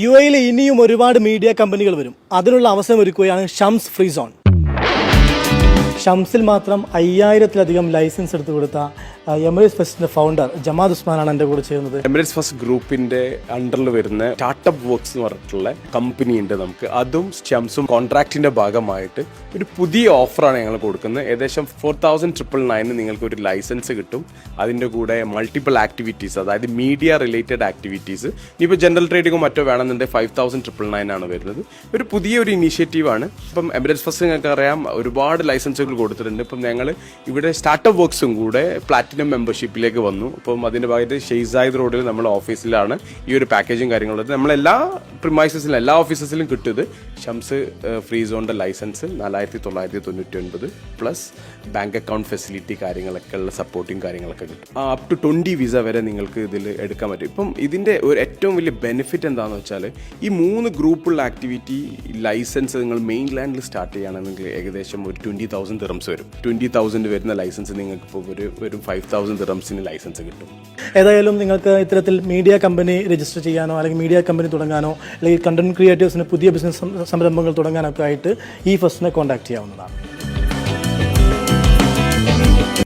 UAE ഇനിയും ഒരുപാട് media കമ്പനികൾ വരും. അതിനുള്ള അവസരം ഒരുക്കുകയാണ് ഷംസ് ഫ്രീ സോൺ. ഷംസിൽ മാത്രം 5000-ലധികം ലൈസൻസ് എടുത്തു കൊടുത്ത എമിറേറ്റ്സ് ഫസ്റ്റിന്റെ ഫൗണ്ടർ ജമാദ് ഉസ്മാനാണ് എൻ്റെ കൂടെ ചേരുന്നത്. എമിറേറ്റ്സ് ഫസ്റ്റ് ഗ്രൂപ്പിന്റെ അണ്ടറിൽ വരുന്ന സ്റ്റാർട്ടപ്പ് വർക്ക്സ് എന്ന് പറഞ്ഞിട്ടുള്ള കമ്പനി ഉണ്ട് നമുക്ക്. അതും ഷംസും കോൺട്രാക്റ്റിന്റെ ഭാഗമായിട്ട് ഒരു പുതിയ ഓഫറാണ് ഞങ്ങൾ കൊടുക്കുന്നത്. ഏകദേശം 4999 നിങ്ങൾക്ക് ഒരു ലൈസൻസ് കിട്ടും. അതിൻ്റെ കൂടെ മൾട്ടിപ്പിൾ ആക്ടിവിറ്റീസ്, അതായത് മീഡിയ റിലേറ്റഡ് ആക്ടിവിറ്റീസ്, ഇനിയിപ്പോൾ ജനറൽ ട്രേഡിങ്ങോ മറ്റോ വേണമെന്നുണ്ടെങ്കിൽ 5999 ആണ് വരുന്നത്. ഒരു പുതിയൊരു ഇനീഷ്യേറ്റീവാണ്. ഇപ്പം എമിറേറ്റ്സ് ഫസ്റ്റ് നിങ്ങൾക്ക് അറിയാം ഒരുപാട് ലൈസൻസുകൾ കൊടുത്തിട്ടുണ്ട്. ഇപ്പം ഞങ്ങൾ ഇവിടെ സ്റ്റാർട്ടപ്പ് വർക്ക്സും കൂടെ പ്ലാറ്റിനം മെമ്പർഷിപ്പിലേക്ക് വന്നു. അപ്പം അതിൻ്റെ ഭാഗമായിട്ട് ഷെയ്സായിദ് റോഡിൽ നമ്മൾ ഓഫീസിലാണ് ഈ ഒരു പാക്കേജും കാര്യങ്ങളുള്ളത്. നമ്മളെല്ലാ പ്രിമൈസസിലും എല്ലാ ഓഫീസസിലും കിട്ടുന്നത് ഷംസ് ഫ്രീ സോണിൻ്റെ licence 4999 plus bank account facility കാര്യങ്ങളൊക്കെ ഉള്ള സപ്പോർട്ടിങ് കാര്യങ്ങളൊക്കെ കിട്ടും. അപ് ടു 20 വിസ വരെ നിങ്ങൾക്ക് ഇതിൽ എടുക്കാൻ പറ്റും. ഇപ്പം ഇതിൻ്റെ ഒരു ഏറ്റവും വലിയ ബെനിഫിറ്റ് എന്താണെന്ന് വെച്ചാൽ ഈ 3 ഗ്രൂപ്പുള്ള ആക്ടിവിറ്റി ലൈസൻസ് നിങ്ങൾ മെയിൻ ലാൻഡിൽ സ്റ്റാർട്ട് ചെയ്യുകയാണെങ്കിൽ ഏകദേശം ഒരു 20,000 ദിറംസ് വരും. 20,000 വരുന്ന ലൈസൻസ് നിങ്ങൾക്ക് ഇപ്പോൾ ഒരു 5,000 ദിറംസിന് ലൈസൻസ് കിട്ടും. ഏതായാലും നിങ്ങൾക്ക് ഇത്തരത്തിൽ മീഡിയ കമ്പനി രജിസ്റ്റർ ചെയ്യാനോ അല്ലെങ്കിൽ മീഡിയ കമ്പനി തുടങ്ങാനോ അല്ലെങ്കിൽ കണ്ടന്റ് ക്രിയേറ്റേഴ്സിന് പുതിയ ബിസിനസ് സംരംഭങ്ങൾ തുടങ്ങാനൊക്കെ ആയിട്ട് ഈ ഫസ്റ്റിനെ കോൺടാക്ട് ചെയ്യാവുന്നതാണ്.